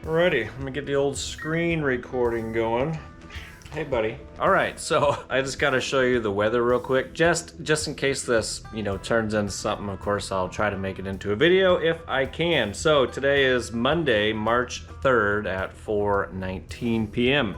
Alrighty, let me get the old screen recording going. Hey buddy. Alright, so I just gotta show you the weather real quick. Just in case this, turns into something, of course I'll try to make it into a video if I can. So today is Monday, March 3rd at 4:19 p.m.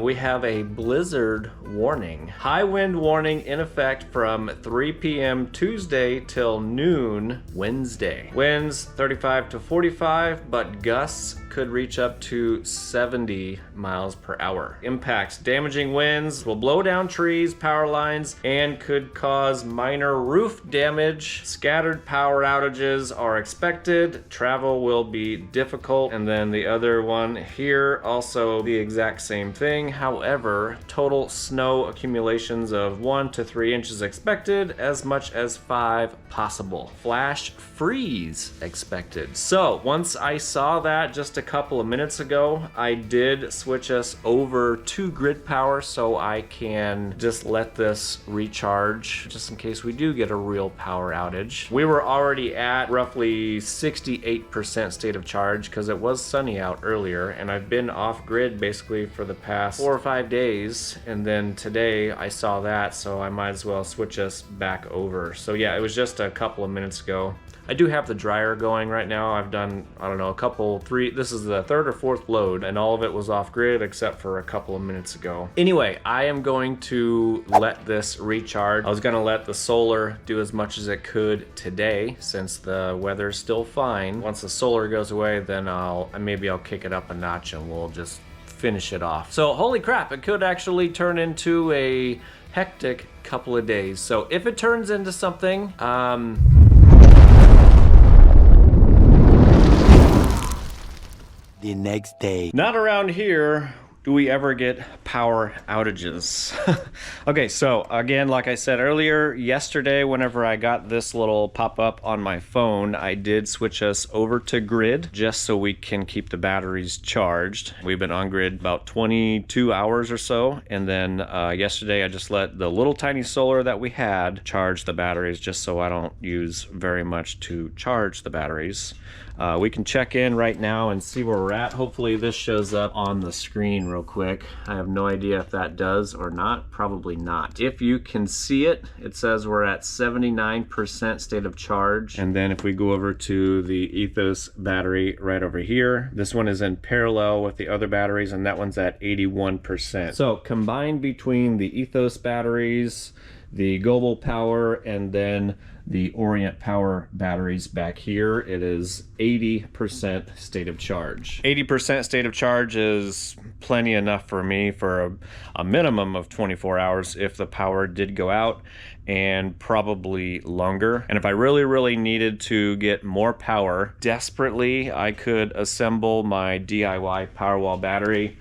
We have a blizzard warning. High wind warning in effect from 3 p.m. Tuesday till noon Wednesday. Winds 35 to 45, but gusts could reach up to 70 miles per hour. Impacts: damaging winds will blow down trees, power lines, and could cause minor roof damage. Scattered power outages are expected. Travel will be difficult. And then the other one here, also the exact same thing. However, total snow accumulations of 1 to 3 inches expected, as much as 5 possible. Flash freeze expected. So once I saw that just a couple of minutes ago, I did switch us over to grid power so I can just let this recharge just in case we do get a real power outage. We were already at roughly 68% state of charge because it was sunny out earlier, and I've been off grid basically for the past 4 or 5 days, and then today I saw that, so I might as well switch us back over. So yeah, it was just a couple of minutes ago. I do have the dryer going right now. I've done, I don't know, this is the 3rd or 4th load, and all of it was off grid except for a couple of minutes ago. Anyway, I am going to let this recharge. I was gonna let the solar do as much as it could today since the weather's still fine. Once the solar goes away, then maybe I'll kick it up a notch and we'll just finish it off. So holy crap, it could actually turn into a hectic couple of days. So if it turns into something, the next day. Not around here do we ever get power outages. Okay, so again, like I said earlier, yesterday whenever I got this little pop-up on my phone, I did switch us over to grid just so we can keep the batteries charged. We've been on grid about 22 hours or so, and then yesterday I just let the little tiny solar that we had charge the batteries just so I don't use very much to charge the batteries. We can check in right now and see where we're at. Hopefully this shows up on the screen real quick. I have no idea if that does or not. Probably not. If you can see it, it says we're at 79% state of charge. And then if we go over to the Ethos battery right over here, this one is in parallel with the other batteries, and that one's at 81%. So combined between the Ethos batteries, the Global Power, and then the Orient Power batteries back here, it is 80% state of charge. 80% state of charge is plenty enough for me for a minimum of 24 hours if the power did go out, and probably longer. And if I really needed to get more power desperately, I could assemble my DIY Powerwall battery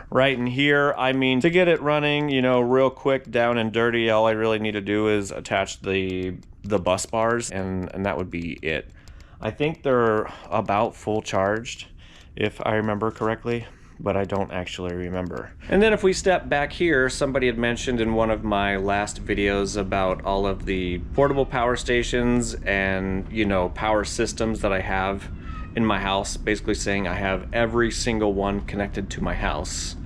right in here. I mean, to get it running, real quick, down and dirty, all I really need to do is attach the bus bars, and that would be it. I think they're about full charged, if I remember correctly, but I don't actually remember. And then if we step back here, somebody had mentioned in one of my last videos about all of the portable power stations and, power systems that I have in my house, basically saying I have every single one connected to my house.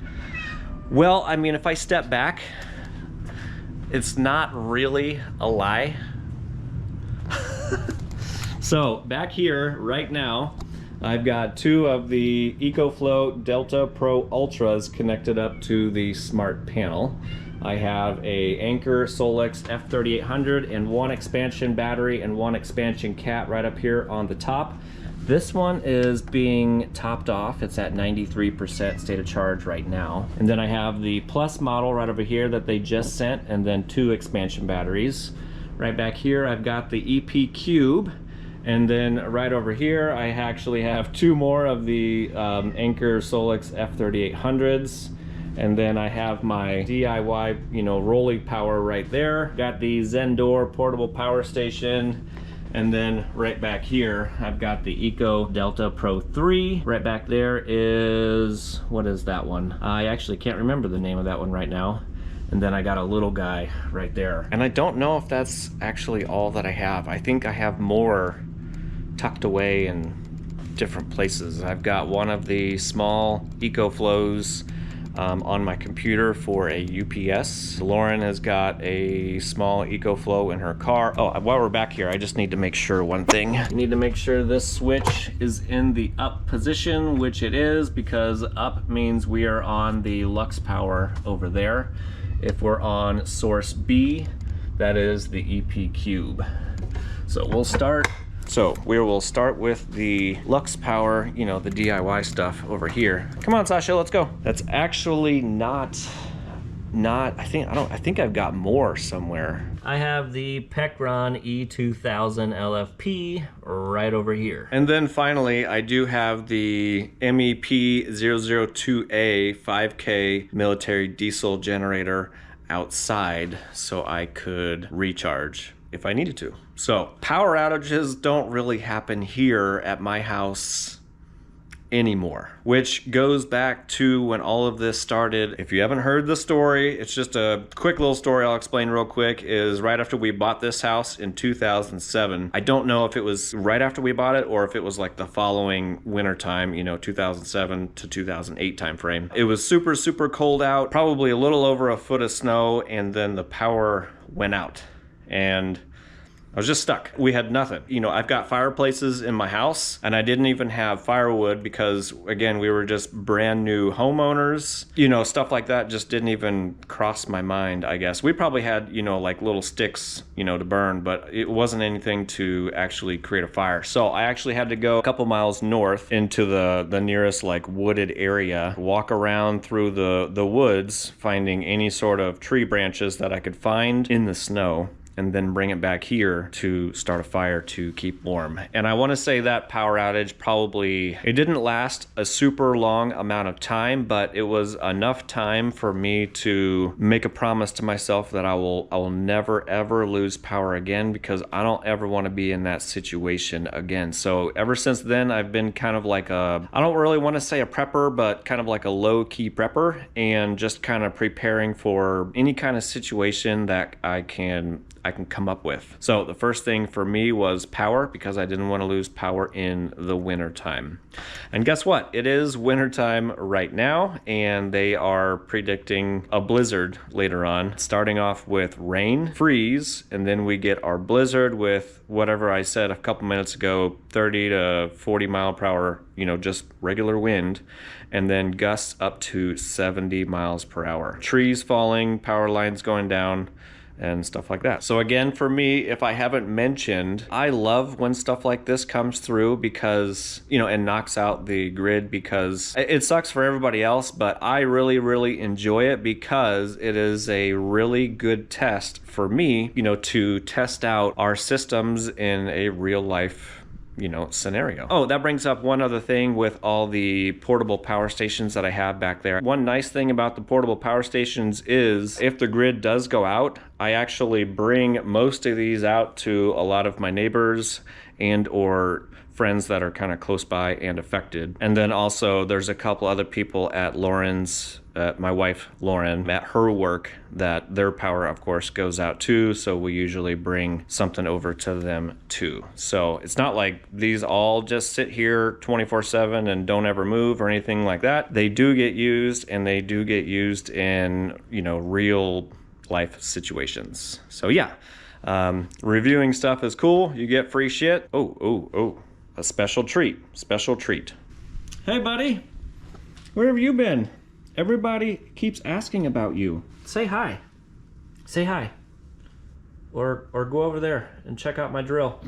Well, I mean, if I step back, it's not really a lie. So back here right now, I've got 2 of the EcoFlow Delta Pro Ultras connected up to the smart panel. I have a Anker Solex F3800 and 1 expansion battery and 1 expansion cat right up here on the top. This one is being topped off. It's at 93% state of charge right now. And then I have the Plus model right over here that they just sent, and then 2 expansion batteries. Right back here, I've got the EP Cube. And then right over here, I actually have 2 more of the Anker Solex F3800s. And then I have my DIY, rolling power right there. Got the Zendor portable power station. And then right back here, I've got the Eco Delta Pro 3. Right back there is, what is that one? I actually can't remember the name of that one right now. And then I got a little guy right there. And I don't know if that's actually all that I have. I think I have more tucked away and different places. I've got one of the small EcoFlows on my computer for a UPS. Lauren has got a small EcoFlow in her car. Oh, while we're back here, I just need to make sure one thing. You need to make sure this switch is in the up position, which it is, because up means we are on the Lux Power over there. If we're on source B, that is the EP Cube. So we'll start. So we will start with the Lux Power, you know, the DIY stuff over here. Come on, Sasha, let's go. That's actually not, I think I've got more somewhere. I have the Pecron E2000 LFP right over here. And then finally, I do have the MEP002A 5K military diesel generator outside so I could recharge if I needed to. So power outages don't really happen here at my house anymore, which goes back to when all of this started. If you haven't heard the story, it's just a quick little story I'll explain real quick. Is right after we bought this house in 2007. I don't know if it was right after we bought it or if it was like the following winter time, you know, 2007 to 2008 time frame. It was super, super cold out, probably a little over a foot of snow, and then the power went out. And I was just stuck. We had nothing. You know, I've got fireplaces in my house and I didn't even have firewood because, again, we were just brand new homeowners. You know, stuff like that just didn't even cross my mind, I guess. We probably had, you know, like little sticks, you know, to burn, but it wasn't anything to actually create a fire. So I actually had to go a couple miles north into the nearest like wooded area, walk around through the woods, finding any sort of tree branches that I could find in the snow, and then bring it back here to start a fire to keep warm. And I want to say that power outage probably, it didn't last a super long amount of time, but it was enough time for me to make a promise to myself that I will never ever lose power again, because I don't ever want to be in that situation again. So ever since then, I've been kind of like I don't really want to say a prepper, but kind of like a low-key prepper, and just kind of preparing for any kind of situation that I can come up with. So the first thing for me was power, because I didn't want to lose power in the winter time. And guess what? It is winter time right now, and they are predicting a blizzard later on, starting off with rain, freeze, and then we get our blizzard with whatever I said a couple minutes ago, 30 to 40 mile per hour, you know, just regular wind, and then gusts up to 70 miles per hour. Trees falling, power lines going down, and stuff like that. So again, for me, if I haven't mentioned, I love when stuff like this comes through, because, you know, and knocks out the grid, because it sucks for everybody else, but I really, really enjoy it, because it is a really good test for me, you know, to test out our systems in a real life, you know, scenario. Oh, that brings up one other thing with all the portable power stations that I have back there. One nice thing about the portable power stations is if the grid does go out, I actually bring most of these out to a lot of my neighbors and or friends that are kind of close by and affected. And then also there's a couple other people at Lauren's, my wife Lauren, at her work, that their power of course goes out too, so we usually bring something over to them too. So it's not like these all just sit here 24/7 and don't ever move or anything like that. They do get used, and they do get used in, you know, real life situations. So yeah, reviewing stuff is cool. You get free shit. Oh, a special treat. Hey buddy, where have you been? Everybody keeps asking about you. Say hi. Say hi. Or go over there and check out my drill.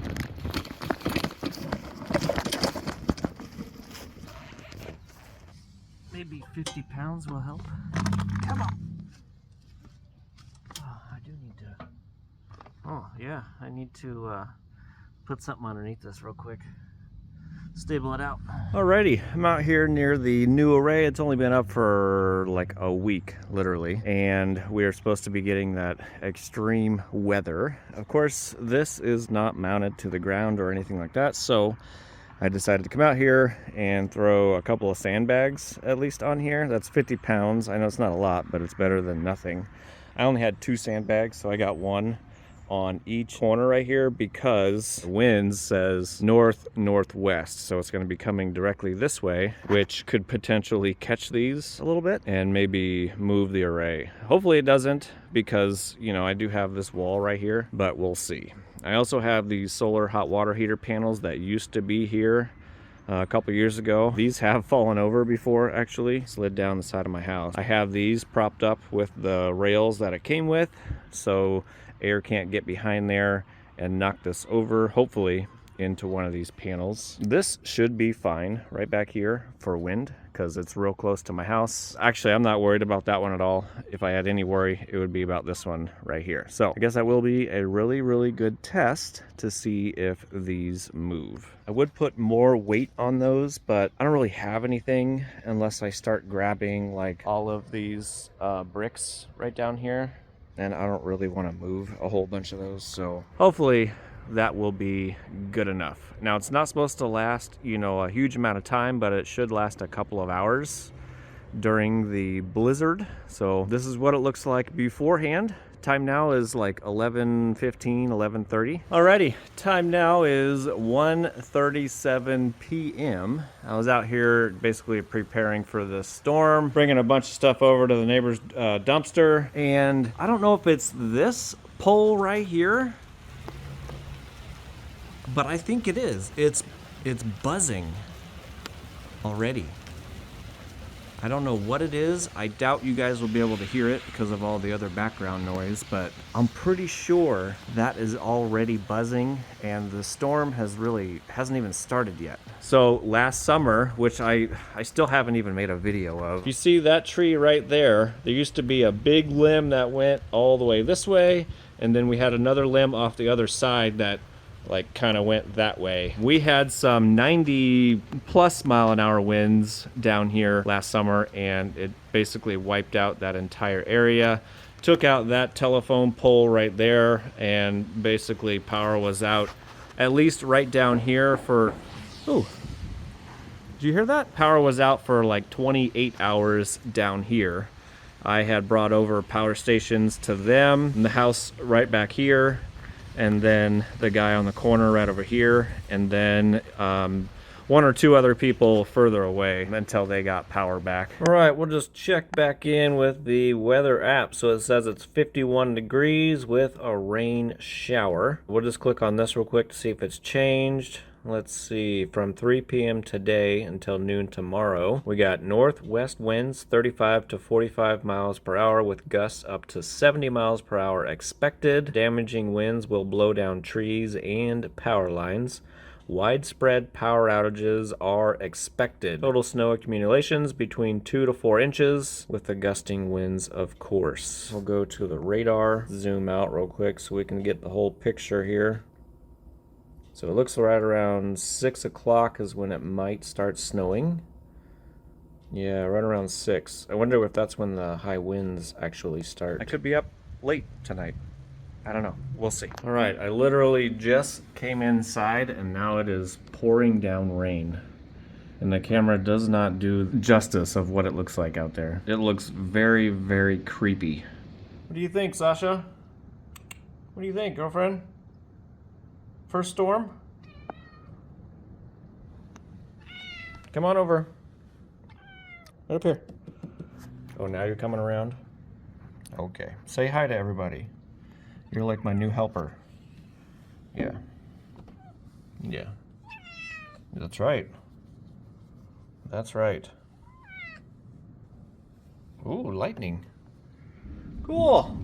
Maybe 50 pounds will help. Come on. Oh, I do need to. Oh, yeah, I need to put something underneath this real quick. Stable it out. Alrighty, I'm out here near the new array. It's only been up for like a week, literally, and we are supposed to be getting that extreme weather. Of course, this is not mounted to the ground or anything like that, so I decided to come out here and throw a couple of sandbags at least on here. That's 50 pounds. I know it's not a lot, but it's better than nothing. I only had 2 sandbags, so I got one on each corner right here because the wind says north-northwest. So it's going to be coming directly this way, which could potentially catch these a little bit and maybe move the array. Hopefully it doesn't because, you know, I do have this wall right here, but we'll see. I also have these solar hot water heater panels that used to be here a couple years ago. These have fallen over before, actually slid down the side of my house. I have these propped up with the rails that it came with, so air can't get behind there and knock this over, hopefully into one of these panels. This should be fine right back here for wind because it's real close to my house. Actually, I'm not worried about that one at all. If I had any worry, it would be about this one right here. So I guess that will be a really, really good test to see if these move. I would put more weight on those, but I don't really have anything unless I start grabbing like all of these bricks right down here. And I don't really want to move a whole bunch of those. So hopefully that will be good enough. Now it's not supposed to last, you know, a huge amount of time, but it should last a couple of hours during the blizzard. So this is what it looks like beforehand. Time now is like 11:15, 11:30. Alrighty, time now is 1:37 p.m. I was out here basically preparing for the storm, bringing a bunch of stuff over to the neighbor's dumpster, and I don't know if it's this pole right here, but I think it is. It's buzzing already. I don't know what it is. I doubt you guys will be able to hear it because of all the other background noise, but I'm pretty sure that is already buzzing and the storm hasn't even started yet. So last summer, which I still haven't even made a video of, you see that tree right there? There used to be a big limb that went all the way this way, and then we had another limb off the other side that like kind of went that way. We had some 90+ mile-an-hour winds down here last summer, and it basically wiped out that entire area, took out that telephone pole right there, and basically power was out at least right down here for, oh, did you hear that? Power was out for like 28 hours down here. I had brought over power stations to them, and the house right back here, and then the guy on the corner right over here, and then one or two other people further away until they got power back. All right, we'll just check back in with the weather app. So it says it's 51 degrees with a rain shower. We'll just click on this real quick to see if it's changed. Let's see, from 3 p.m. today until noon tomorrow, we got northwest winds 35 to 45 miles per hour with gusts up to 70 miles per hour expected. Damaging winds will blow down trees and power lines. Widespread power outages are expected. Total snow accumulations between 2 to 4 inches with the gusting winds, of course. We'll go to the radar, zoom out real quick so we can get the whole picture here. So it looks right around 6 o'clock is when it might start snowing. Yeah, right around 6. I wonder if that's when the high winds actually start. I could be up late tonight. I don't know. We'll see. All right, I literally just came inside and now it is pouring down rain. And the camera does not do justice of what it looks like out there. It looks very, very creepy. What do you think, Sasha? What do you think, girlfriend? First storm? Come on over. Right up here. Oh, now you're coming around? Okay. Say hi to everybody. You're like my new helper. Yeah. Yeah. That's right. That's right. Ooh, lightning. Cool.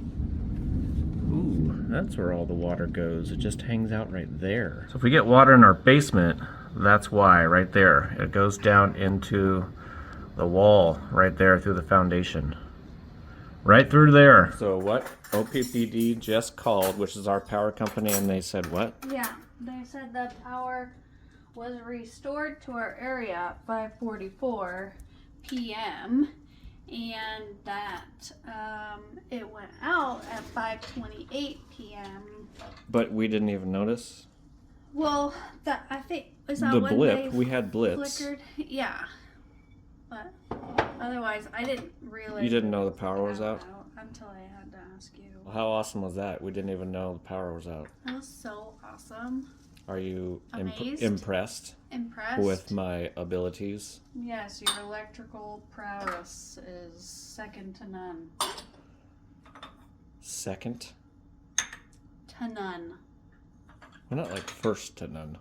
Ooh, that's where all the water goes. It just hangs out right there. So if we get water in our basement, that's why, right there. It goes down into the wall right there through the foundation. Right through there. So what OPPD just called, which is our power company, and they said what? Yeah, they said the power was restored to our area at 5:44 p.m. and that it went out at 5:28 p.m. But we didn't even notice? Well, that I think is that the when blip. they We had blips. flickered. Yeah, but otherwise I didn't realize. You didn't know the power was out? until I had to ask you. How awesome was that? We didn't even know the power was out. That was so awesome. Are you Amazed? impressed Impressed? with my abilities? Yes, your electrical prowess is second to none. Second? To none. We're not like first to none.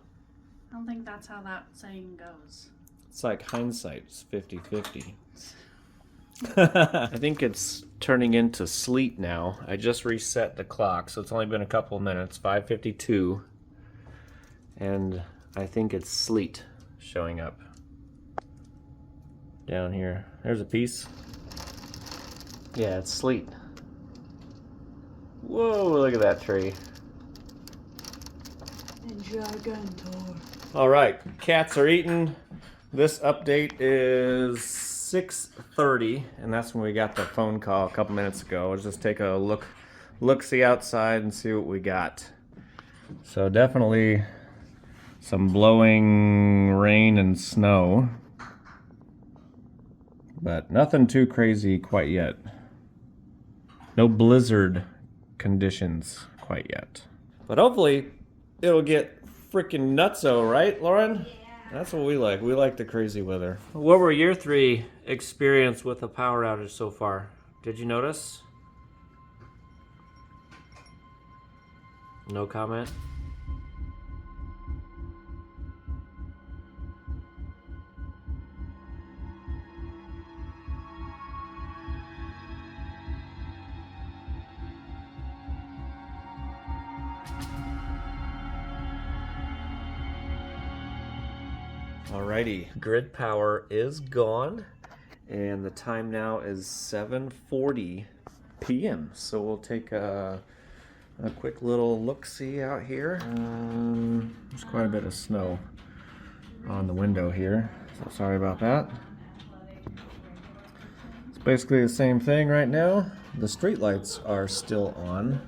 I don't think that's how that saying goes. It's like hindsight's 50-50. I think it's turning into sleet now. I just reset the clock, so it's only been a couple of minutes, 5:52. And I think it's sleet showing up down here. There's a piece. Yeah, it's sleet. Whoa, look at that tree. All right, cats are eating. This update is 6:30, and that's when we got the phone call a couple minutes ago. Let's just take a look-see outside and see what we got. So definitely some blowing rain and snow, but nothing too crazy quite yet. No blizzard conditions quite yet. But hopefully it'll get freaking nutso, right, Lauren? That's what we like. We like the crazy weather. What were your 3 experience with a power outage so far? Did you notice? No comment? Alrighty, grid power is gone, and the time now is 7:40 p.m. So we'll take a quick little look-see out here. There's quite a bit of snow on the window here, so sorry about that. It's basically the same thing right now. The street lights are still on.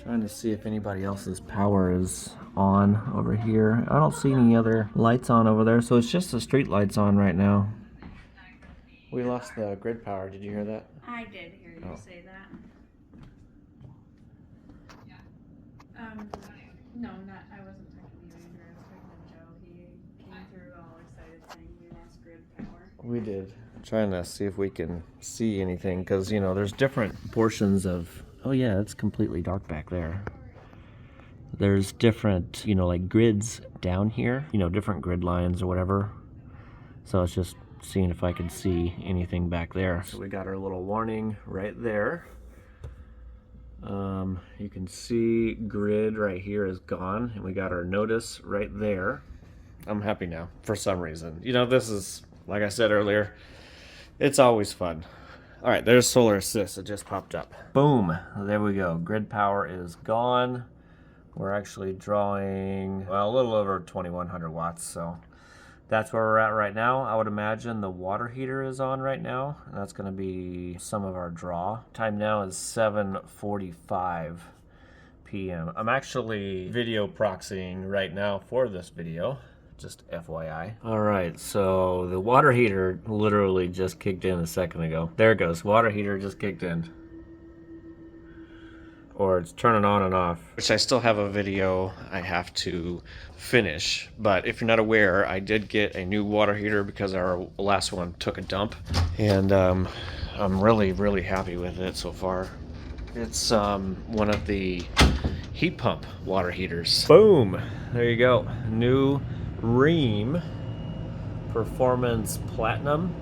Trying to see if anybody else's power is on over here. I don't see any other lights on over there, so it's just the street lights on right now. We lost the grid power. Did you hear that? I did hear you say that. No, I wasn't talking to you either. I was talking to Joe. He came through all excited saying we lost grid power. We did. Trying to see if we can see anything, because, you know, there's different portions of... Oh yeah, it's completely dark back there. There's different, you know, like grids down here, you know, different grid lines or whatever. So it's just seeing if I could see anything back there. So we got our little warning right there. You can see grid right here is gone, and we got our notice right there. I'm happy now for some reason. You know, this is, like I said earlier, it's always fun. All right, there's solar assist. It just popped up. Boom, there we go. Grid power is gone. We're actually drawing, well, a little over 2,100 watts, so that's where we're at right now. I would imagine the water heater is on right now, and that's gonna be some of our draw. Time now is 7:45 p.m. I'm actually video proxying right now for this video. Just FYI. All right, so the water heater literally just kicked in a second ago. There it goes, water heater just kicked in. Or it's turning on and off. Which I still have a video I have to finish. But if you're not aware, I did get a new water heater because our last one took a dump. And I'm really, really happy with it so far. It's one of the heat pump water heaters. Boom, there you go. New Ream Performance Platinum.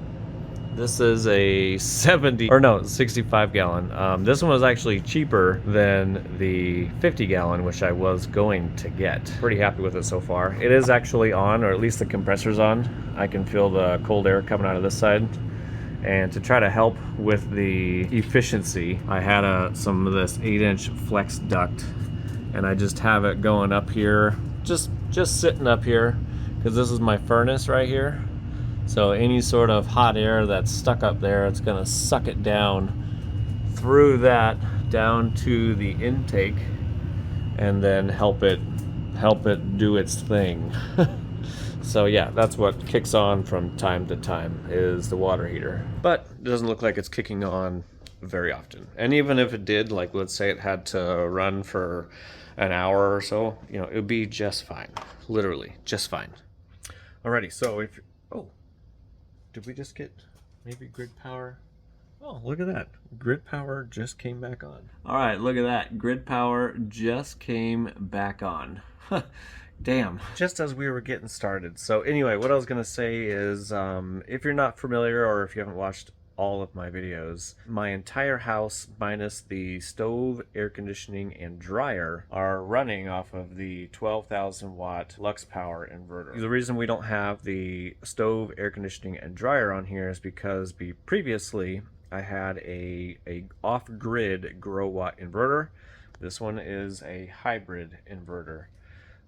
This is a 65 gallon. This one was actually cheaper than the 50 gallon, which I was going to get. Pretty happy with it so far. It is actually on, or at least the compressor's on. I can feel the cold air coming out of this side. And to try to help with the efficiency, I had some of this 8-inch flex duct, and I just have it going up here, just sitting up here, because this is my furnace right here. So any sort of hot air that's stuck up there, it's gonna suck it down through that down to the intake, and then help it do its thing. So yeah, that's what kicks on from time to time is the water heater. But it doesn't look like it's kicking on very often. And even if it did, like let's say it had to run for an hour or so, you know, it would be just fine. Literally, just fine. Alrighty, so if, oh, did we just get maybe grid power? Oh, look at that. Grid power just came back on. All right, look at that. Grid power just came back on. Damn. Just as we were getting started. So anyway, what I was going to say is if you're not familiar or if you haven't watched all of my videos, my entire house minus the stove, air conditioning, and dryer are running off of the 12,000 watt Lux Power inverter. The reason we don't have the stove, air conditioning, and dryer on here is because previously I had a off-grid grow watt inverter. This one is a hybrid inverter.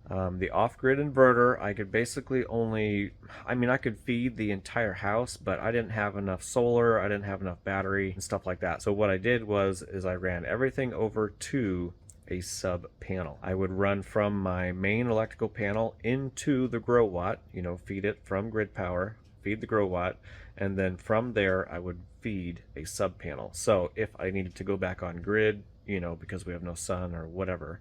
The off-grid inverter, I could basically only, I could feed the entire house, but I didn't have enough solar, I didn't have enough battery and stuff like that. So what I did is I ran everything over to a sub panel. I would run from my main electrical panel into the grow watt, you know, feed it from grid power, feed the grow watt, and then from there I would feed a sub panel. So if I needed to go back on grid, you know, because we have no sun or whatever,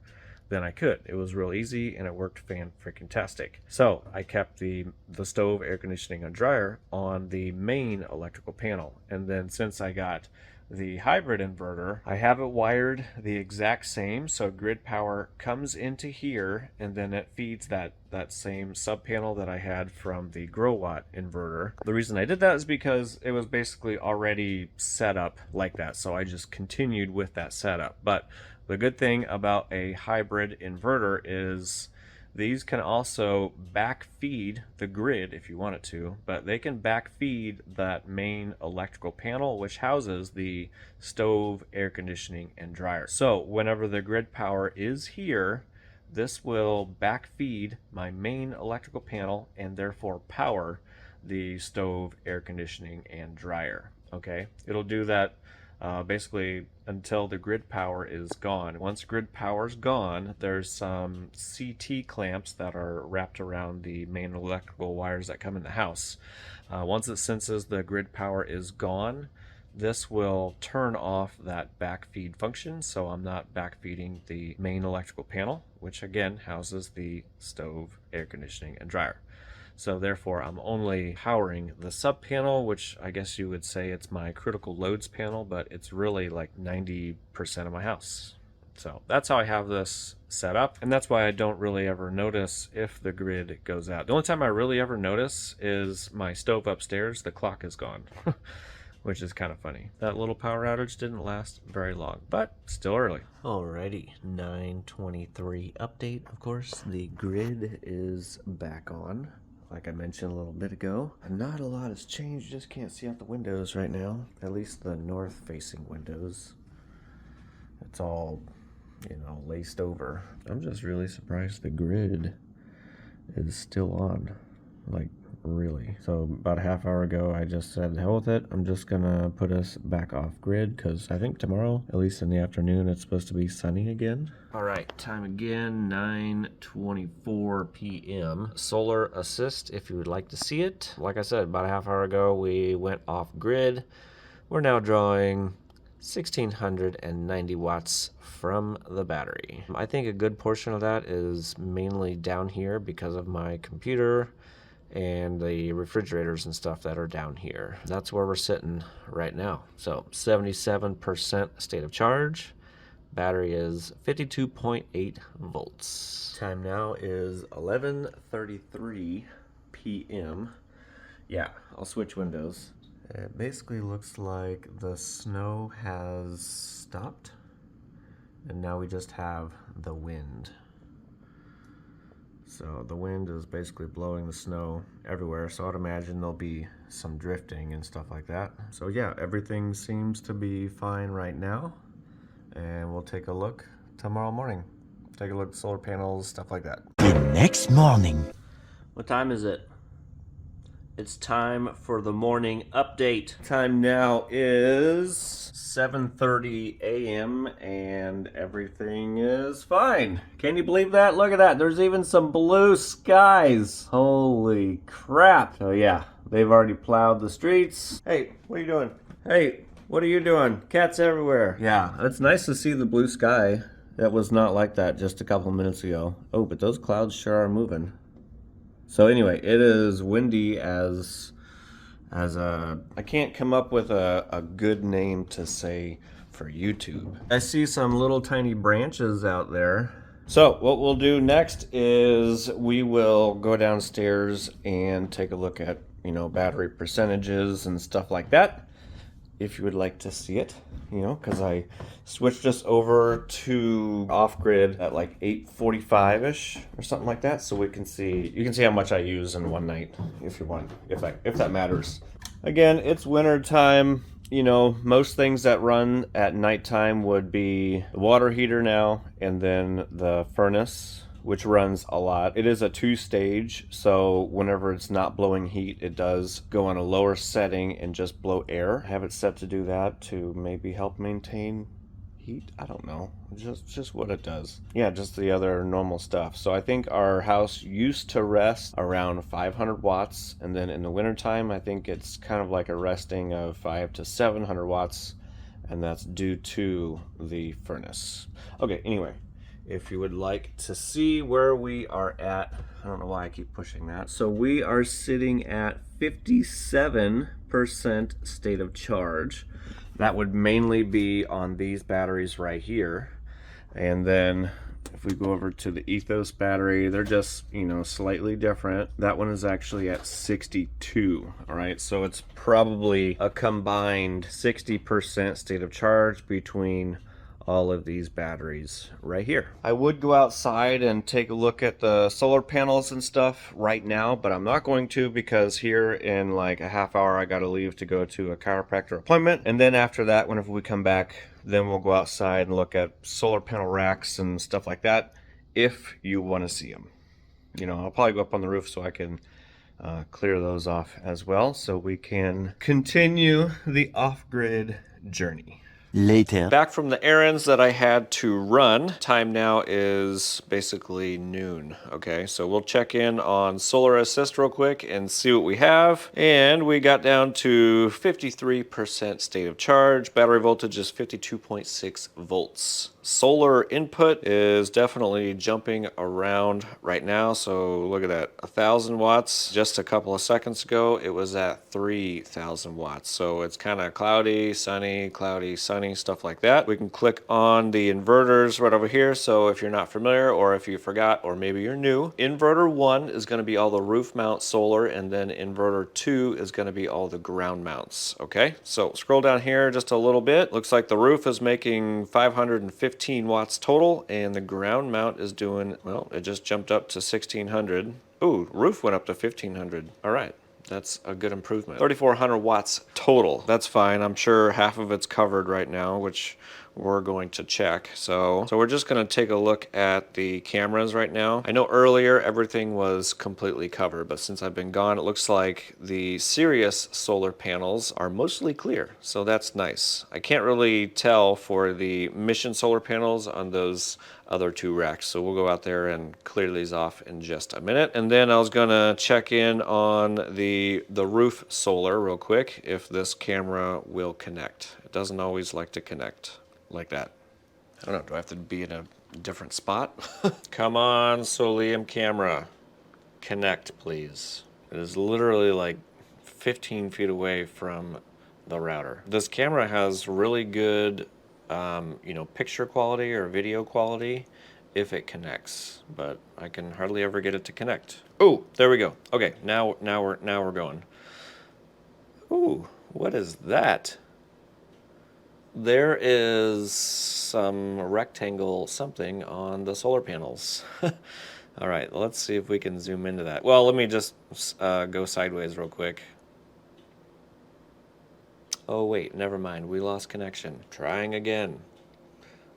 then I could. It was real easy and it worked fan-freaking-tastic. So I kept the stove, air conditioning, and dryer on the main electrical panel. And then since I got the hybrid inverter, I have it wired the exact same. So grid power comes into here and then it feeds that same sub panel that I had from the grow watt inverter. The reason I did that is because it was basically already set up like that. So I just continued with that setup. But the good thing about a hybrid inverter is these can also backfeed the grid if you want it to, but they can backfeed that main electrical panel which houses the stove, air conditioning, and dryer. So whenever the grid power is here, this will backfeed my main electrical panel and therefore power the stove, air conditioning, and dryer. Okay, it'll do that basically until the grid power is gone. Once grid power is gone, there's some CT clamps that are wrapped around the main electrical wires that come in the house. Once it senses the grid power is gone, this will turn off that backfeed function, so I'm not backfeeding the main electrical panel, which again houses the stove, air conditioning, and dryer. So therefore I'm only powering the sub panel, which I guess you would say it's my critical loads panel, but it's really like 90% of my house. So that's how I have this set up, and that's why I don't really ever notice if the grid goes out. The only time I really ever notice is my stove upstairs, the clock is gone, which is kind of funny. That little power outage didn't last very long, but still early. Alrighty, 9:23 update, of course. The grid is back on. Like I mentioned a little bit ago, not a lot has changed. You just can't see out the windows right now. At least the north-facing windows. It's all, you know, laced over. I'm just really surprised the grid is still on. Like, really. So about a half hour ago, I just said, hell with it. I'm just gonna put us back off grid because I think tomorrow, at least in the afternoon, it's supposed to be sunny again. All right, time again, 9:24 p.m. Solar assist if you would like to see it. Like I said, about a half hour ago, we went off grid. We're now drawing 1,690 watts from the battery. I think a good portion of that is mainly down here because of my computer and the refrigerators and stuff that are down here. That's where we're sitting right now. So 77% state of charge. Battery is 52.8 volts. Time now is 11:33 p.m. Yeah, I'll switch windows. It basically looks like the snow has stopped and now we just have the wind. So the wind is basically blowing the snow everywhere, so I'd imagine there'll be some drifting and stuff like that. So yeah, everything seems to be fine right now, and we'll take a look tomorrow morning. Take a look at solar panels, stuff like that. The next morning. What time is it? It's time for the morning update. Time now is 7:30 a.m. and everything is fine. Can you believe that? Look at that. There's even some blue skies. Holy crap. So yeah, they've already plowed the streets. Hey, what are you doing? Hey, What are you doing? Cats everywhere. Yeah, it's nice to see the blue sky. That was not like that just a couple minutes ago. Oh, but those clouds sure are moving. So anyway, it is windy as a... I can't come up with a good name to say for YouTube. I see some little tiny branches out there. So what we'll do next is we will go downstairs and take a look at, you know, battery percentages and stuff like that. If you would like to see it, you know, because I switched us over to off-grid at like 8:45ish or something like that, so we can see, you can see how much I use in one night if you want, if that matters. Again, it's winter time. You know, most things that run at nighttime would be the water heater now, and then the furnace, which runs a lot. It is a 2-stage, so whenever it's not blowing heat, it does go on a lower setting and just blow air. I have it set to do that to maybe help maintain heat. I don't know, just what it does. Yeah, just the other normal stuff. So I think our house used to rest around 500 watts, and then in the wintertime, I think it's kind of like a resting of 500 to 700 watts, and that's due to the furnace. Okay, anyway. If you would like to see where we are at, I don't know why I keep pushing that. So we are sitting at 57% state of charge. That would mainly be on these batteries right here. And then if we go over to the Ethos battery, they're just, you know, slightly different. That one is actually at 62, all right? So it's probably a combined 60% state of charge between all of these batteries right here. I would go outside and take a look at the solar panels and stuff right now, but I'm not going to, because here in like a half hour I gotta leave to go to a chiropractor appointment, and then after that, whenever we come back, then we'll go outside and look at solar panel racks and stuff like that, if you want to see them. You know, I'll probably go up on the roof so I can clear those off as well, so we can continue the off-grid journey. Later. Back from the errands that I had to run. Time now is basically noon. Okay, so we'll check in on Solar Assist real quick and see what we have. And we got down to 53% state of charge. Battery voltage is 52.6 volts. Solar input is definitely jumping around right now. So look at that, 1,000 watts. Just a couple of seconds ago, it was at 3,000 watts. So it's kind of cloudy, sunny, stuff like that. We can click on the inverters right over here. So if you're not familiar, or if you forgot, or maybe you're new, inverter 1 is going to be all the roof mount solar, and then inverter 2 is going to be all the ground mounts. Okay, so scroll down here just a little bit. Looks like the roof is making 515 watts total, and the ground mount is doing, well, it just jumped up to 1,600. Ooh, roof went up to 1,500. All right. That's a good improvement. 3,400 watts total. That's fine. I'm sure half of it's covered right now, which we're going to check. So we're just going to take a look at the cameras right now. I know earlier everything was completely covered, but since I've been gone, it looks like the Sirius solar panels are mostly clear. So that's nice. I can't really tell for the Mission solar panels on those other 2 racks. So we'll go out there and clear these off in just a minute. And then I was gonna check in on the roof solar real quick, if this camera will connect. It doesn't always like to connect like that. I don't know, do I have to be in a different spot? Come on, Solium camera. Connect, please. It is literally like 15 feet away from the router. This camera has really good you know, picture quality or video quality if it connects, but I can hardly ever get it to connect. Oh, there we go. Okay, now we're going. Ooh, what is that? There is some rectangle something on the solar panels. All right, let's see if we can zoom into that. Well, let me just go sideways real quick. Oh wait, never mind, we lost connection. Trying again.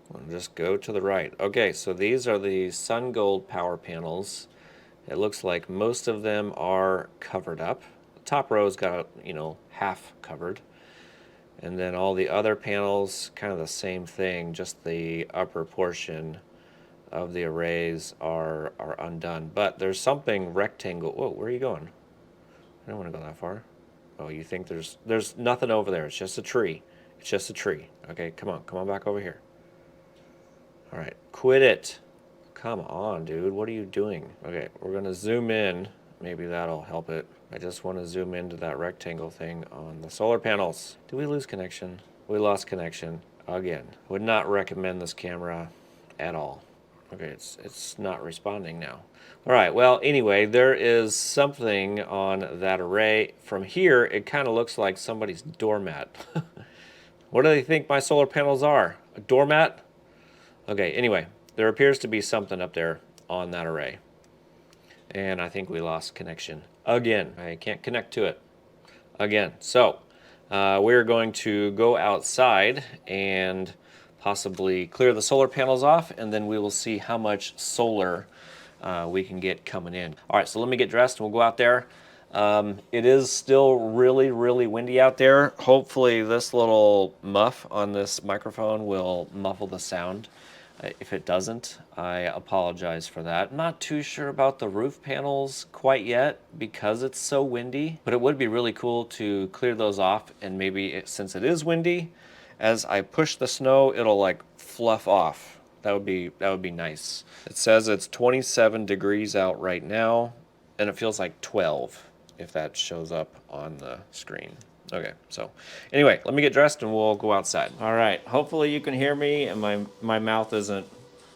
We'll just go to the right. Okay, so these are the Sun Gold power panels. It looks like most of them are covered up. The top row's got, you know, half covered. And then all the other panels, kind of the same thing, just the upper portion of the arrays are undone. But there's something rectangle. Whoa, where are you going? I don't want to go that far. Oh, you think there's nothing over there. It's just a tree. It's just a tree. Okay, come on back over here. All right, quit it. Come on, dude, what are you doing? Okay, we're gonna zoom in. Maybe that'll help it. I just want to zoom into that rectangle thing on the solar panels. Did we lose connection? We lost connection again. Would not recommend this camera at all. Okay, it's not responding now. All right, well, anyway, there is something on that array. From here, it kind of looks like somebody's doormat. What do they think my solar panels are? A doormat? Okay, anyway, there appears to be something up there on that array. And I think we lost connection again. I can't connect to it again. So we're going to go outside and possibly clear the solar panels off, and then we will see how much solar we can get coming in. All right, so let me get dressed and we'll go out there. It is still really, really windy out there. Hopefully this little muff on this microphone will muffle the sound. If it doesn't, I apologize for that. Not too sure about the roof panels quite yet because it's so windy, but it would be really cool to clear those off, and maybe since it is windy, as I push the snow, it'll like fluff off. That would be nice. It says it's 27 degrees out right now, and it feels like 12 if that shows up on the screen. Okay, so anyway, let me get dressed and we'll go outside. All right, hopefully you can hear me and my mouth isn't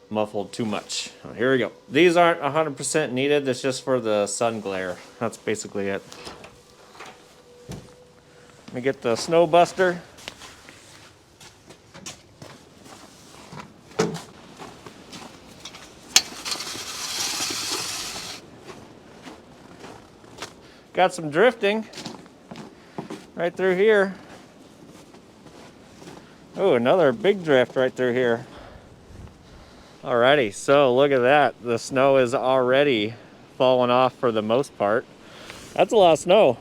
muffled too much. Here we go. These aren't 100% needed. It's just for the sun glare. That's basically it. Let me get the snow buster. Got some drifting right through here. Oh, another big drift right through here. Alrighty, so look at that. The snow is already falling off for the most part. That's a lot of snow.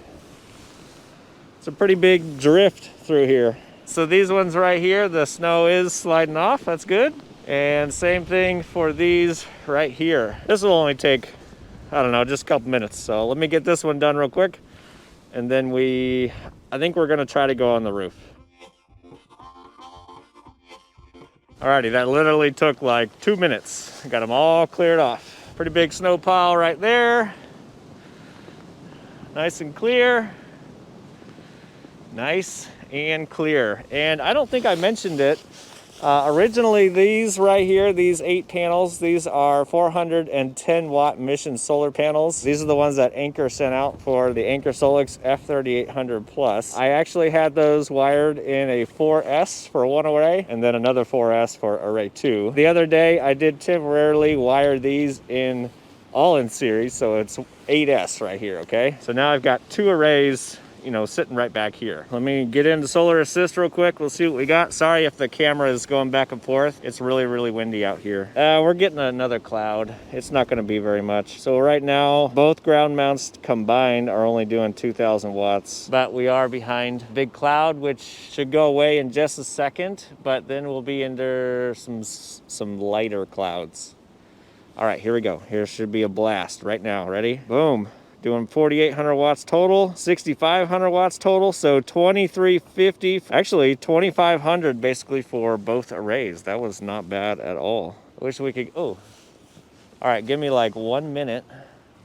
It's a pretty big drift through here. So these ones right here, the snow is sliding off. That's good. And same thing for these right here. This will only take, I don't know, just a couple minutes. So let me get this one done real quick. And then I think we're gonna try to go on the roof. Alrighty, that literally took like 2 minutes. Got them all cleared off. Pretty big snow pile right there. Nice and clear. Nice and clear. And I don't think I mentioned it. Originally, these right here, these 8 panels, these are 410 watt mission solar panels. These are the ones that Anker sent out for the Anker Solix F3800 Plus. I actually had those wired in a 4S for one array and then another 4S for array 2. The other day, I did temporarily wire these in all in series, so it's 8S right here, okay? So now I've got 2 arrays, you know, sitting right back here. Let me get into Solar Assist real quick. We'll see what we got. Sorry if the camera is going back and forth. It's really, really windy out here. We're getting another cloud. It's not going to be very much. So right now, both ground mounts combined are only doing 2,000 watts. But we are behind big cloud, which should go away in just a second. But then we'll be under some lighter clouds. All right, here we go. Here should be a blast right now. Ready? Boom. Doing 4,800 watts total, 6,500 watts total, so 2,350, actually 2,500 basically for both arrays. That was not bad at all. I wish we could, oh. All right, give me like 1 minute.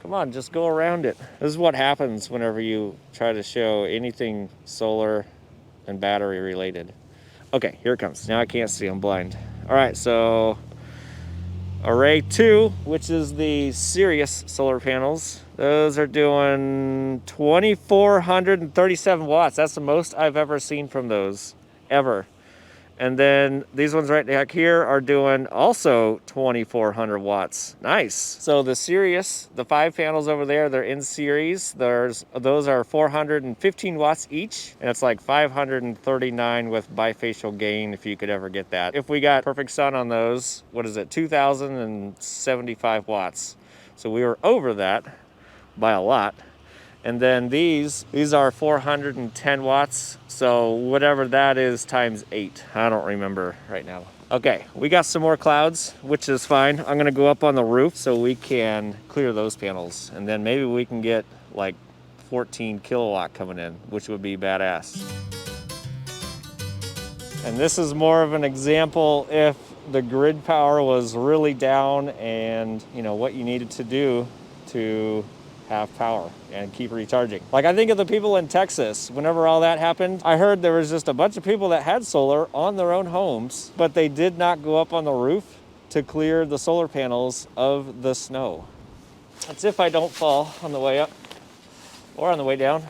Come on, just go around it. This is what happens whenever you try to show anything solar and battery related. Okay, here it comes. Now I can't see, I'm blind. All right, so array 2, which is the Sirius solar panels, those are doing 2,437 watts. That's the most I've ever seen from those, ever. And then these ones right back here are doing also 2,400 watts. Nice. So the Sirius, the 5 panels over there, they're in series. Those are 415 watts each, and it's like 539 with bifacial gain if you could ever get that. If we got perfect sun on those, what is it, 2,075 watts. So we were over that by a lot. And then these are 410 watts. So whatever that is times 8. I don't remember right now. Okay, we got some more clouds, which is fine. I'm gonna go up on the roof so we can clear those panels. And then maybe we can get like 14 kilowatt coming in, which would be badass. And this is more of an example if the grid power was really down and, you know, what you needed to do to have power and keep recharging. Like, I think of the people in Texas, whenever all that happened, I heard there was just a bunch of people that had solar on their own homes, but they did not go up on the roof to clear the solar panels of the snow. That's if I don't fall on the way up or on the way down.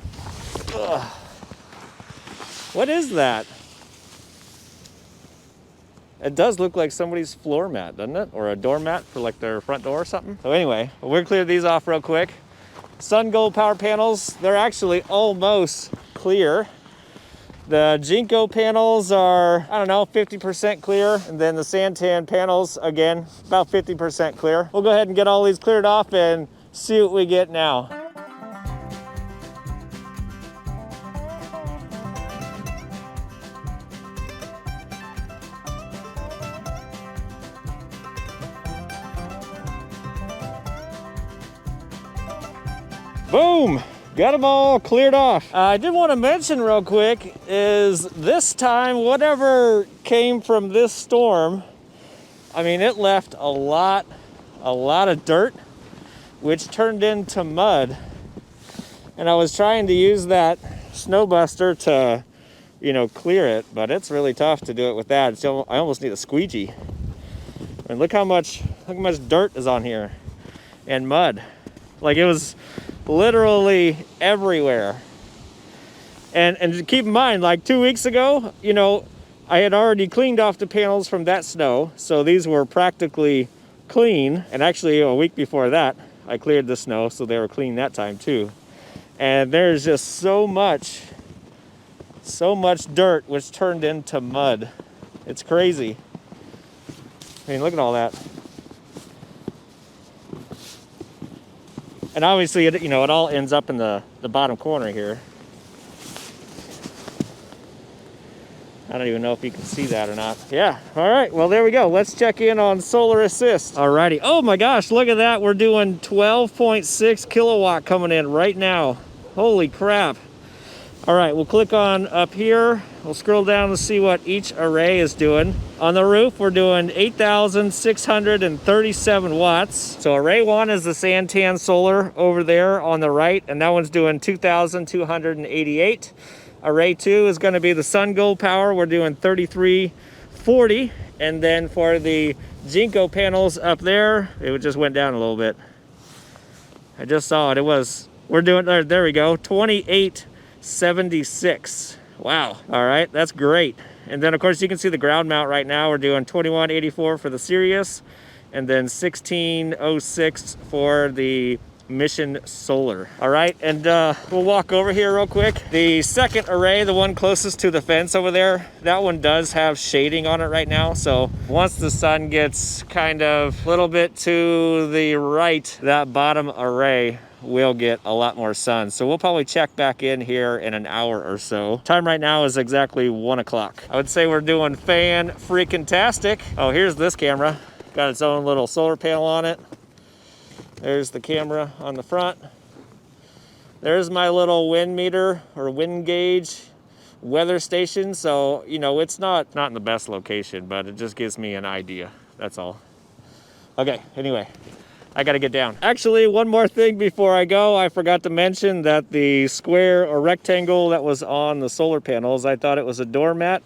Ugh. What is that? It does look like somebody's floor mat, doesn't it? Or a doormat for like their front door or something. So anyway, we'll clear these off real quick. Sun Gold power panels, they're actually almost clear. The Jinko panels are, I don't know, 50% clear. And then the Santan panels, again, about 50% clear. We'll go ahead and get all these cleared off and see what we get now. Boom! Got them all cleared off. I did want to mention real quick is this time, whatever came from this storm, I mean, it left a lot of dirt, which turned into mud. And I was trying to use that snow buster to, you know, clear it, but it's really tough to do it with that. So I almost need a squeegee. And look how much dirt is on here and mud. Like, it was literally everywhere. And keep in mind, like 2 weeks ago, you know, I had already cleaned off the panels from that snow, so these were practically clean. And actually a week before that, I cleared the snow, so they were clean that time too. And there's just so much dirt which turned into mud. It's crazy. I mean, look at all that. And obviously, you know, it all ends up in the bottom corner here. I don't even know if you can see that or not. Yeah, all right, well, there we go. Let's check in on solar assist. All righty, oh my gosh, look at that. We're doing 12.6 kilowatt coming in right now. Holy crap. All right, we'll click on up here. We'll scroll down to see what each array is doing. On the roof, we're doing 8,637 watts. So array 1 is the Santan solar over there on the right, and that one's doing 2,288. Array 2 is gonna be the Sun Gold power. We're doing 3,340. And then for the Jinko panels up there, it just went down a little bit. I just saw it, we're doing, there we go, 2876. Wow. All right, that's great. And then of course you can see the ground mount right now. We're doing 2184 for the Sirius, and then 1606 for the Mission Solar. All right, and we'll walk over here real quick. The second array, the one closest to the fence over there, that one does have shading on it right now. So once the sun gets kind of a little bit to the right, that bottom array will get a lot more sun. So we'll probably check back in here in an hour or so. Time right now is exactly 1 o'clock. I would say we're doing fan-freaking-tastic. Oh, here's this camera. Got its own little solar panel on it. There's the camera on the front. There's my little wind meter or wind gauge weather station. So, you know, it's not in the best location, but it just gives me an idea. That's all. Okay, anyway, I gotta get down. Actually, one more thing before I go. I forgot to mention that the square or rectangle that was on the solar panels, I thought it was a doormat.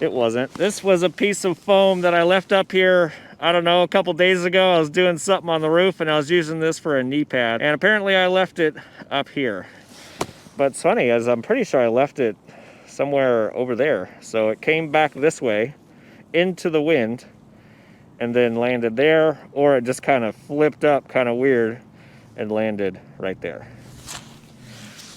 It wasn't. This was a piece of foam that I left up here, I don't know, a couple days ago. I was doing something on the roof and I was using this for a knee pad. And apparently I left it up here. But it's funny, as I'm pretty sure I left it somewhere over there. So it came back this way into the wind and then landed there, or it just kind of flipped up kind of weird and landed right there.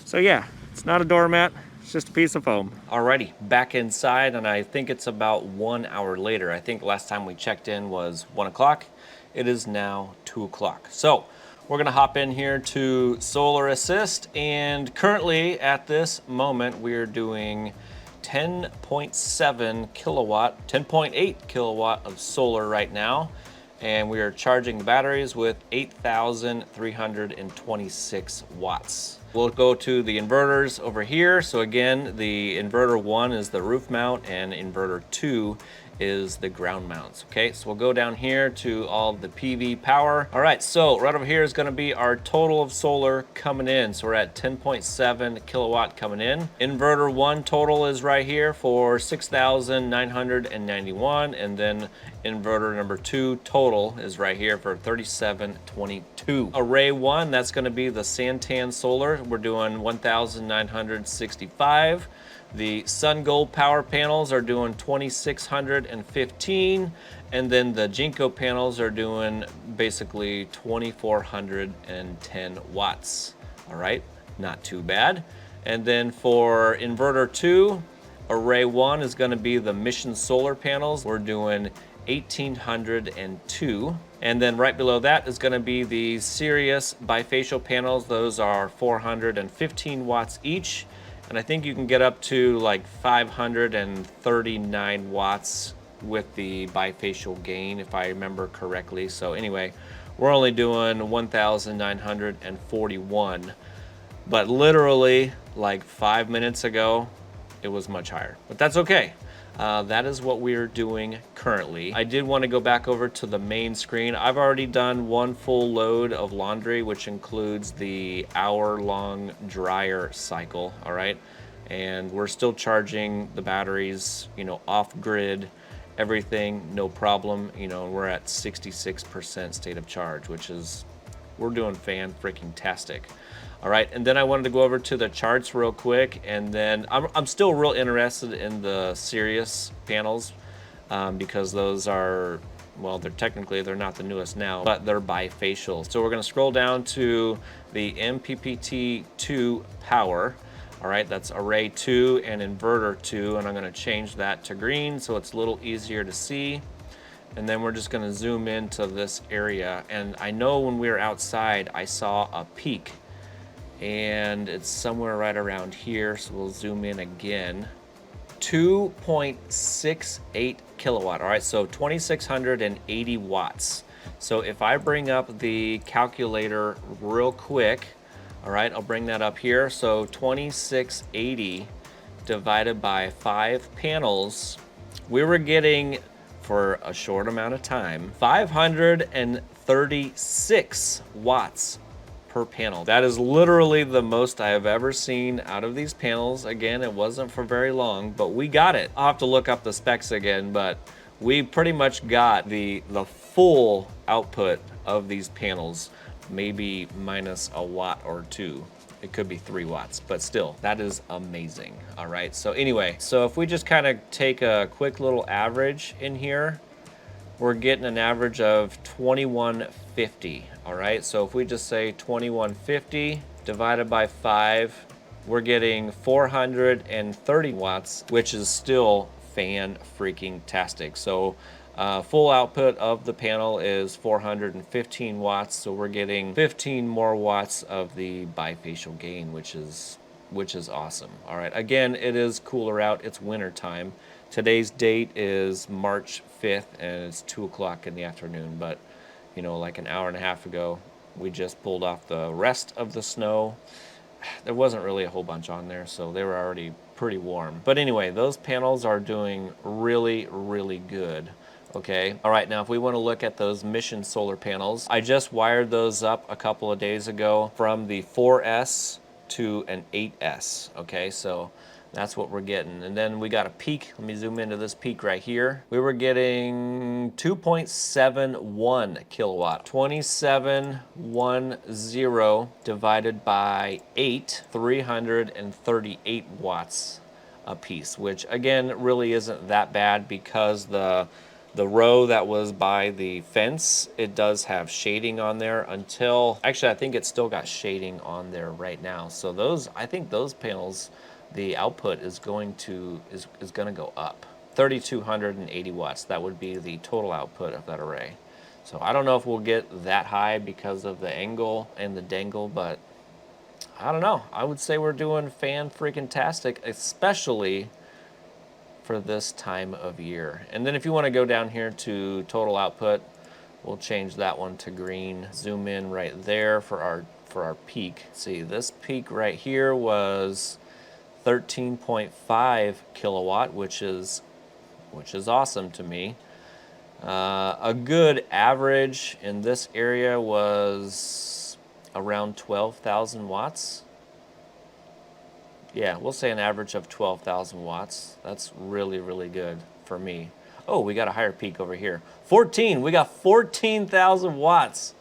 So yeah, it's not a doormat, it's just a piece of foam. Alrighty, back inside, and I think it's about 1 hour later. I think last time we checked in was 1 o'clock. It is now 2 o'clock. So we're gonna hop in here to Solar Assist, and currently at this moment we're doing 10.7 kilowatt, 10.8 kilowatt of solar right now, and we are charging the batteries with 8,326 watts. We'll go to the inverters over here. So again, the inverter 1 is the roof mount and inverter 2 is the ground mounts. Okay, so we'll go down here to all the PV power. All right, so right over here is going to be our total of solar coming in. So we're at 10.7 kilowatt coming in. Inverter 1 total is right here for 6,991, and then inverter number 2 total is right here for 3722. Array 1, that's going to be the Santan solar. We're doing 1,965. The Sun Gold power panels are doing 2,615, and then the Jinko panels are doing basically 2,410 watts. All right, not too bad. And then for inverter 2, array 1 is going to be the Mission solar panels. We're doing 1,802. And then right below that is going to be the Sirius BiFacial panels. Those are 415 watts each. And I think you can get up to like 539 watts with the bifacial gain, if I remember correctly. So anyway, we're only doing 1,941. But literally, like 5 minutes ago, it was much higher. But that's okay. That is what we're doing currently. I did want to go back over to the main screen. I've already done one full load of laundry, which includes the hour-long dryer cycle, all right? And we're still charging the batteries, you know, off-grid, everything, no problem. You know, we're at 66% state of charge, which is, we're doing fan-freaking-tastic. All right, and then I wanted to go over to the charts real quick, and then I'm still real interested in the Sirius panels because those are, well, they're not the newest now, but they're bifacial. So we're gonna scroll down to the MPPT2 power. All right, that's array 2 and inverter 2, and I'm gonna change that to green so it's a little easier to see. And then we're just gonna zoom into this area. And I know when we were outside, I saw a peak, and it's somewhere right around here, so we'll zoom in again. 2.68 kilowatt, all right, so 2,680 watts. So if I bring up the calculator real quick, all right, I'll bring that up here. So 2,680 divided by 5 panels, we were getting, for a short amount of time, 536 watts per panel. That is literally the most I have ever seen out of these panels. Again, it wasn't for very long, but we got it. I'll have to look up the specs again, but we pretty much got the full output of these panels, maybe minus a watt or two. It could be 3 watts, but still, that is amazing. All right, so anyway, so if we just kind of take a quick little average in here, we're getting an average of 2150. All right, so if we just say 2150 divided by 5, we're getting 430 watts, which is still fan-freaking-tastic. So full output of the panel is 415 watts, so we're getting 15 more watts of the bifacial gain, which is awesome. All right, again, it is cooler out. It's winter time. Today's date is March 5th, and it's 2 o'clock in the afternoon, but you know, like an hour and a half ago, we just pulled off the rest of the snow. There wasn't really a whole bunch on there, so they were already pretty warm. But anyway, those panels are doing really, really good. Okay, all right, now if we want to look at those Mission solar panels, I just wired those up a couple of days ago from the 4S to an 8S. Okay, so that's what we're getting. And then we got a peak. Let me zoom into this peak right here. We were getting 2.71 kilowatt. 2710 divided by 8, 338 watts a piece, which again really isn't that bad because the row that was by the fence, it does have shading on there until, actually I think it's still got shading on there right now. So those, I think those panels, the output is going to go up. 3,280 watts, that would be the total output of that array. So I don't know if we'll get that high because of the angle and the dangle, but I don't know. I would say we're doing fan-freaking-tastic, especially for this time of year. And then if you want to go down here to total output, we'll change that one to green. Zoom in right there for our for our peak. Let's see, this peak right here was 13.5 kilowatt, which is awesome to me. A good average in this area was around 12,000 watts. Yeah, we'll say an average of 12,000 watts. That's really, really good for me. Oh, we got a higher peak over here. 14, we got 14,000 watts.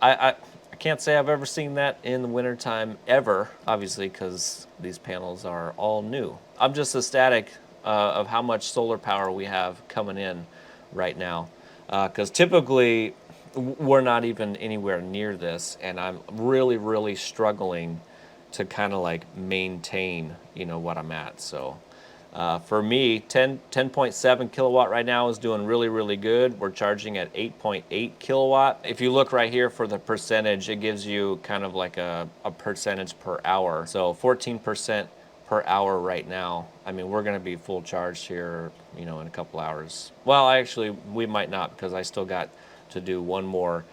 I can't say I've ever seen that in the wintertime ever, obviously, because these panels are all new. I'm just ecstatic of how much solar power we have coming in right now. Because typically, we're not even anywhere near this, and I'm really, really struggling to kind of like maintain, you know, what I'm at. So for me, 10.7 kilowatt right now is doing really, really good. We're charging at 8.8 kilowatt. If you look right here for the percentage, it gives you kind of like a percentage per hour. So 14% per hour right now. I mean, we're gonna be full charged here, you know, in a couple hours. Well, actually, we might not, because I still got to do one more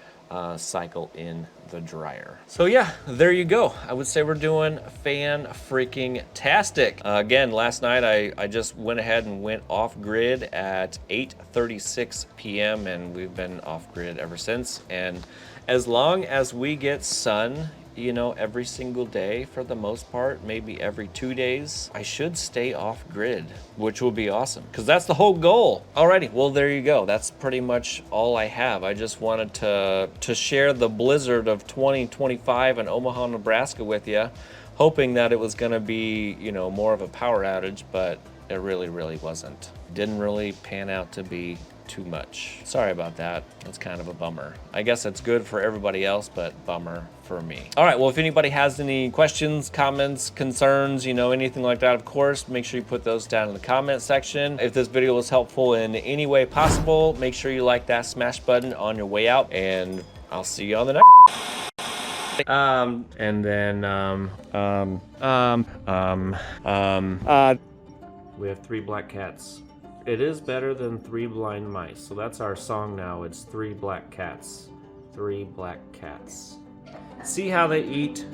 cycle in the dryer. So yeah, there you go. I would say we're doing fan-freaking-tastic. Again, last night I just went ahead and went off grid at 8:36 p.m. and we've been off grid ever since. And as long as we get sun, you know, every single day for the most part, maybe every 2 days, I should stay off grid, which will be awesome, because that's the whole goal. Alrighty, well, there you go. That's pretty much all I have. I just wanted to share the blizzard of 2025 in Omaha, Nebraska with you, hoping that it was gonna be, you know, more of a power outage, but it really, really wasn't. Didn't really pan out to be too much. Sorry about that. That's kind of a bummer. I guess it's good for everybody else, but bummer for me. All right, well, if anybody has any questions, comments, concerns, you know, anything like that, of course, make sure you put those down in the comment section. If this video was helpful in any way possible, make sure you like that smash button on your way out, and I'll see you on the next. We have 3 black cats. It is better than 3 blind mice. So that's our song now. It's 3 black cats. 3 black cats. See how they eat?